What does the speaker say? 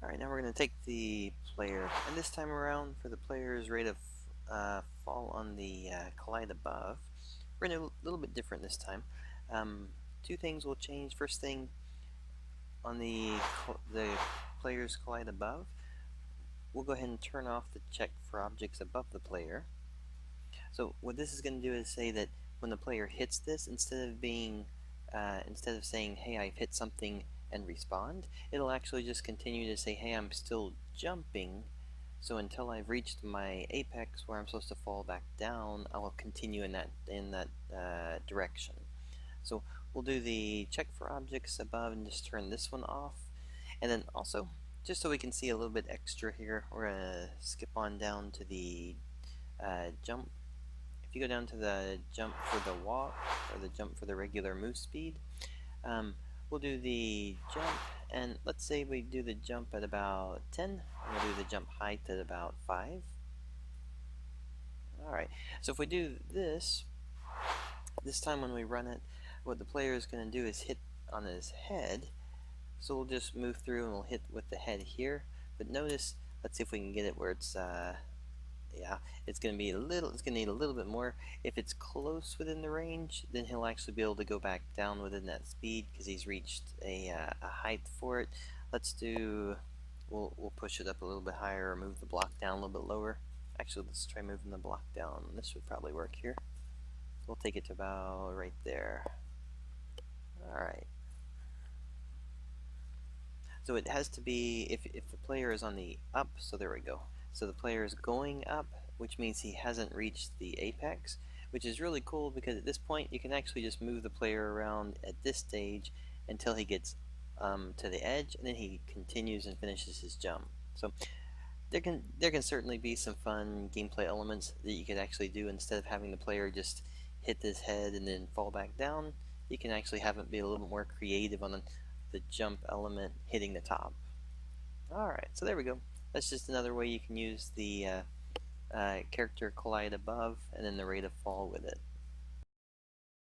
Alright, now we're going to take the player, and this time around for the player's rate of fall on the collide above, we're going to do a little bit different this time. Two things will change. First thing, on the player's collide above, we'll go ahead and turn off the check for objects above the player. So what this is going to do is say that when the player hits this, instead of saying, hey, I've hit something and respond, it'll actually just continue to say, hey, I'm still jumping, so until I've reached my apex where I'm supposed to fall back down, I'll continue in that direction. So we'll do the check for objects above and just turn this one off. And then also, just so we can see a little bit extra here, we're going to skip on down to the jump. If you go down to the jump for the walk, or the jump for the regular move speed, we'll do the jump, and let's say we do the jump at about 10, and we'll do the jump height at about 5. Alright, so if we do this time when we run it, what the player is going to do is hit on his head, so we'll just move through and we'll hit with the head here, but notice, let's see if we can get it where it's yeah, it's going to need a little bit more. If it's close within the range, then he'll actually be able to go back down within that speed because he's reached a height for it. We'll push it up a little bit higher or move the block down a little bit lower. Actually, let's try moving the block down. This would probably work here. We'll take it to about right there. Alright. So it has to be, if the player is on the up, so there we go. So the player is going up, which means he hasn't reached the apex, which is really cool because at this point you can actually just move the player around at this stage until he gets to the edge, and then he continues and finishes his jump. So there can certainly be some fun gameplay elements that you could actually do. Instead of having the player just hit his head and then fall back down, you can actually have it be a little bit more creative on the jump element hitting the top. Alright, so there we go. That's just another way you can use the character collide above and then the rate of fall with it.